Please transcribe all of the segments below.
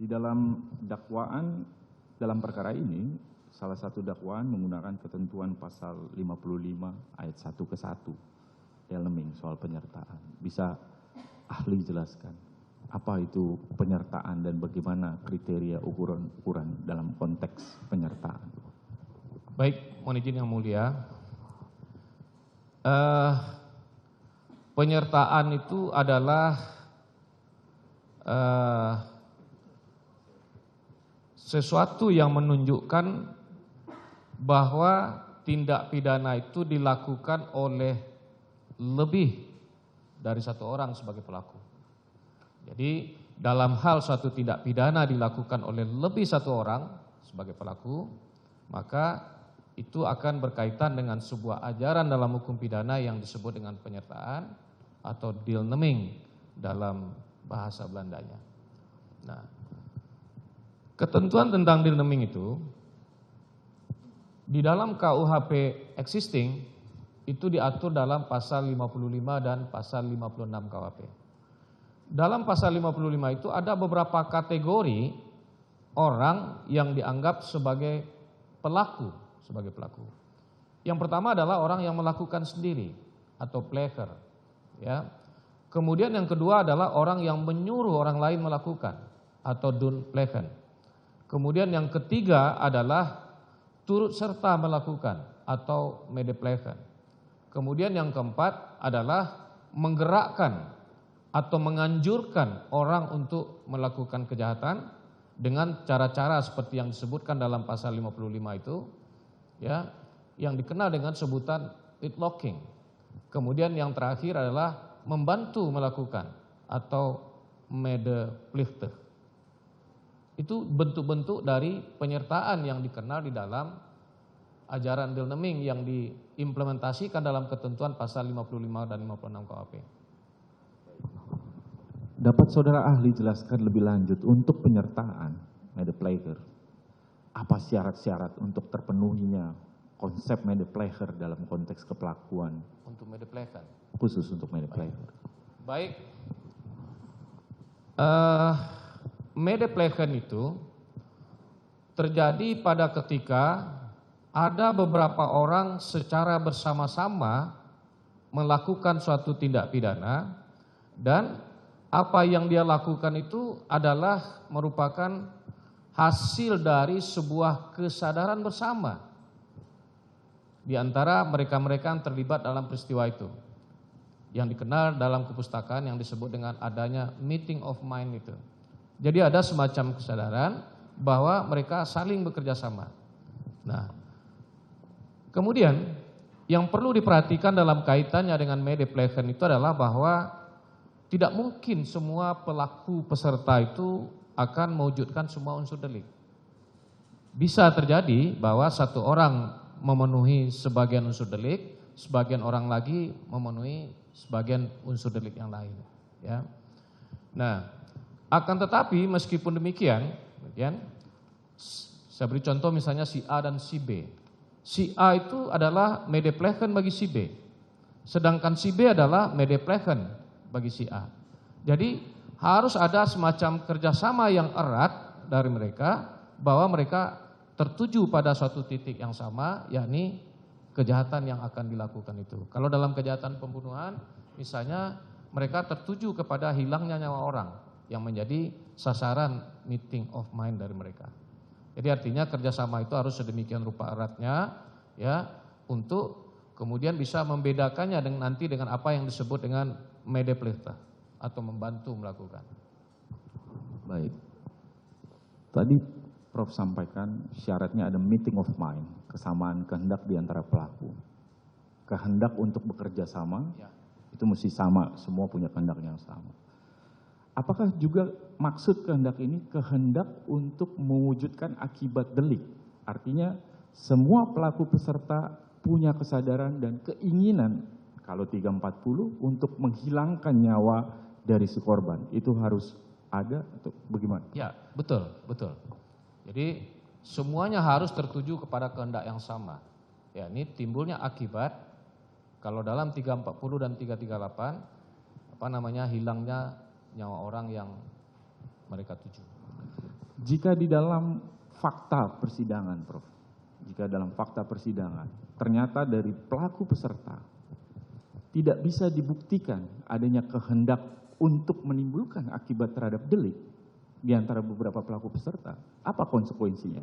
Di dalam dakwaan dalam perkara ini, salah satu dakwaan menggunakan ketentuan pasal 55 ayat 1 ke 1, Delming soal penyertaan. Bisa ahli jelaskan apa itu penyertaan dan bagaimana kriteria ukuran-ukuran dalam konteks penyertaan? Baik, mohon izin yang mulia. Penyertaan itu adalah sesuatu yang menunjukkan bahwa tindak pidana itu dilakukan oleh lebih dari satu orang sebagai pelaku. Jadi dalam hal suatu tindak pidana dilakukan oleh lebih satu orang sebagai pelaku, maka itu akan berkaitan dengan sebuah ajaran dalam hukum pidana yang disebut dengan penyertaan atau deelneming dalam bahasa Belandanya. Nah, ketentuan tentang deelneming itu di dalam KUHP existing itu diatur dalam pasal 55 dan pasal 56 KUHP. Dalam pasal 55 itu ada beberapa kategori orang yang dianggap sebagai pelaku. Yang pertama adalah orang yang melakukan sendiri atau pleasure, ya. Kemudian yang kedua adalah orang yang menyuruh orang lain melakukan atau doen plegen. Kemudian yang ketiga adalah turut serta melakukan atau medeplegen. Kemudian yang keempat adalah menggerakkan atau menganjurkan orang untuk melakukan kejahatan dengan cara-cara seperti yang disebutkan dalam pasal 55 itu, ya, yang dikenal dengan sebutan idlocking. Kemudian yang terakhir adalah membantu melakukan atau medeplichten. Itu bentuk-bentuk dari penyertaan yang dikenal di dalam ajaran deelneming yang diimplementasikan dalam ketentuan pasal 55 dan 56 KUHP. Dapat saudara ahli jelaskan lebih lanjut untuk penyertaan medepleger, apa syarat-syarat untuk terpenuhinya konsep medepleger dalam konteks kepelakuan? Untuk medepleger. Khusus untuk medepleger. Baik. Medeplegen itu terjadi pada ketika ada beberapa orang secara bersama-sama melakukan suatu tindak pidana dan apa yang dia lakukan itu adalah merupakan hasil dari sebuah kesadaran bersama di antara mereka-mereka yang terlibat dalam peristiwa itu, yang dikenal dalam kepustakaan yang disebut dengan adanya meeting of mind itu. Jadi ada semacam kesadaran bahwa mereka saling bekerja sama. Nah, kemudian yang perlu diperhatikan dalam kaitannya dengan medeplegen itu adalah bahwa tidak mungkin semua pelaku peserta itu akan mewujudkan semua unsur delik. Bisa terjadi bahwa satu orang memenuhi sebagian unsur delik, sebagian orang lagi memenuhi sebagian unsur delik yang lain, ya. Nah, akan tetapi meskipun demikian, saya beri contoh misalnya si A dan si B. Si A itu adalah medeplegen bagi si B, sedangkan si B adalah medeplegen bagi si A. Jadi harus ada semacam kerjasama yang erat dari mereka bahwa mereka tertuju pada suatu titik yang sama, yakni kejahatan yang akan dilakukan itu. Kalau dalam kejahatan pembunuhan, misalnya mereka tertuju kepada hilangnya nyawa orang yang menjadi sasaran meeting of mind dari mereka. Jadi artinya kerjasama itu harus sedemikian rupa eratnya, ya, untuk kemudian bisa membedakannya nanti dengan apa yang disebut dengan medeplichten atau membantu melakukan. Baik. Tadi Prof sampaikan syaratnya ada meeting of mind, kesamaan kehendak di antara pelaku. Kehendak untuk bekerja sama, ya, itu mesti sama, semua punya kehendak yang sama. Apakah juga maksud kehendak ini kehendak untuk mewujudkan akibat delik? Artinya semua pelaku peserta punya kesadaran dan keinginan kalau 340 untuk menghilangkan nyawa dari si korban. Itu harus ada atau bagaimana? Ya, betul. Jadi semuanya harus tertuju kepada kehendak yang sama. Ya, ini timbulnya akibat kalau dalam 340 dan 338 hilangnya nyawa orang yang mereka tuju. Jika di dalam fakta persidangan, Prof, jika dalam fakta persidangan ternyata dari pelaku peserta tidak bisa dibuktikan adanya kehendak untuk menimbulkan akibat terhadap delik di antara beberapa pelaku peserta, apa konsekuensinya?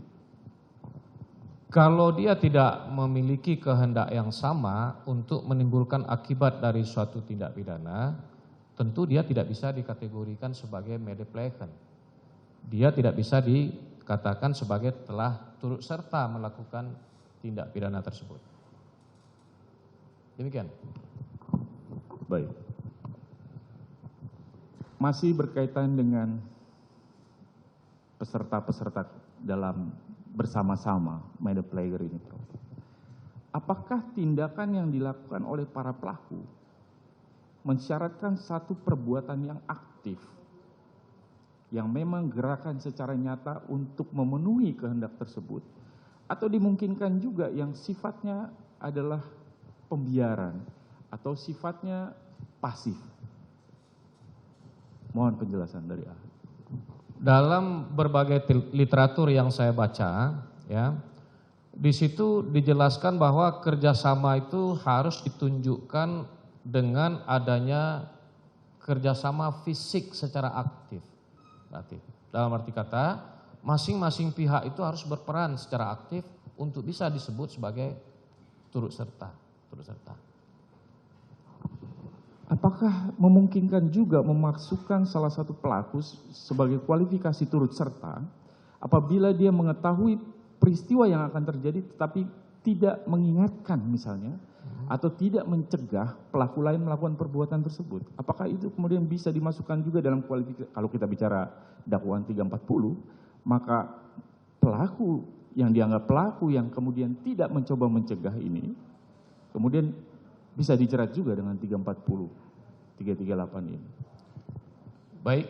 Kalau dia tidak memiliki kehendak yang sama untuk menimbulkan akibat dari suatu tindak pidana, tentu dia tidak bisa dikategorikan sebagai medepleken. Dia tidak bisa dikatakan sebagai telah turut serta melakukan tindak pidana tersebut. Demikian. Baik. Masih berkaitan dengan peserta-peserta dalam bersama-sama media player ini, Prof. Apakah tindakan yang dilakukan oleh para pelaku mensyaratkan satu perbuatan yang aktif, yang memang gerakan secara nyata untuk memenuhi kehendak tersebut, atau dimungkinkan juga yang sifatnya adalah pembiaran atau sifatnya pasif? Mohon penjelasan dari ahli. Dalam berbagai literatur yang saya baca, ya, di situ dijelaskan bahwa kerjasama itu harus ditunjukkan dengan adanya kerjasama fisik secara aktif. Berarti, dalam arti kata, masing-masing pihak itu harus berperan secara aktif untuk bisa disebut sebagai turut serta. Apakah memungkinkan juga memasukkan salah satu pelaku sebagai kualifikasi turut serta apabila dia mengetahui peristiwa yang akan terjadi tetapi tidak mengingatkan misalnya atau tidak mencegah pelaku lain melakukan perbuatan tersebut? Apakah itu kemudian bisa dimasukkan juga dalam kualifikasi? Kalau kita bicara dakwaan 340, maka pelaku yang dianggap pelaku yang kemudian tidak mencoba mencegah ini kemudian bisa dijerat juga dengan 338 ini. Baik.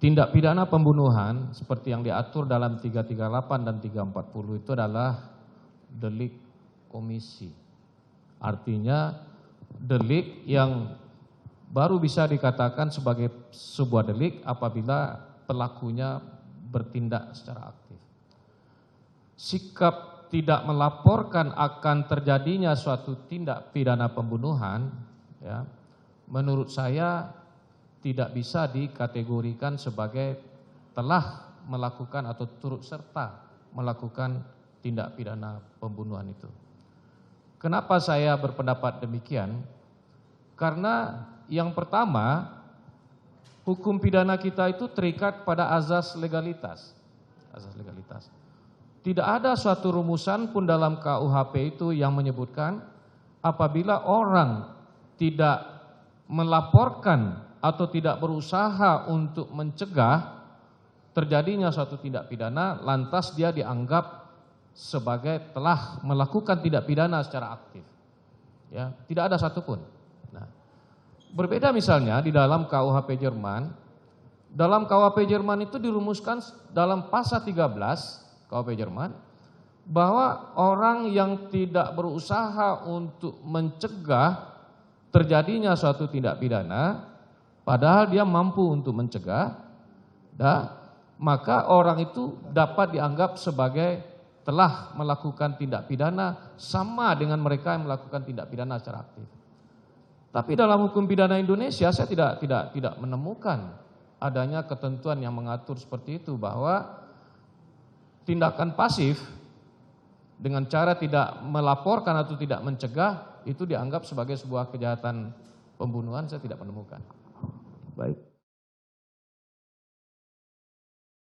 Tindak pidana pembunuhan seperti yang diatur dalam 338 dan 340 itu adalah delik komisi. Artinya delik yang baru bisa dikatakan sebagai sebuah delik apabila pelakunya bertindak secara aktif. Sikap tidak melaporkan akan terjadinya suatu tindak pidana pembunuhan, ya, menurut saya tidak bisa dikategorikan sebagai telah melakukan atau turut serta melakukan tindak pidana pembunuhan itu. Kenapa saya berpendapat demikian? Karena yang pertama, hukum pidana kita itu terikat pada azas legalitas. Azas legalitas. Tidak ada suatu rumusan pun dalam KUHP itu yang menyebutkan apabila orang tidak melaporkan atau tidak berusaha untuk mencegah terjadinya suatu tindak pidana, lantas dia dianggap sebagai telah melakukan tindak pidana secara aktif. Ya, tidak ada satupun. Nah, berbeda misalnya di dalam KUHP Jerman. Dalam KUHP Jerman itu dirumuskan dalam pasal 13 KUHP Jerman bahwa orang yang tidak berusaha untuk mencegah terjadinya suatu tindak pidana padahal dia mampu untuk mencegah, maka orang itu dapat dianggap sebagai telah melakukan tindak pidana sama dengan mereka yang melakukan tindak pidana secara aktif. Tapi dalam hukum pidana Indonesia saya tidak menemukan adanya ketentuan yang mengatur seperti itu, bahwa tindakan pasif dengan cara tidak melaporkan atau tidak mencegah itu dianggap sebagai sebuah kejahatan pembunuhan. Saya tidak menemukan.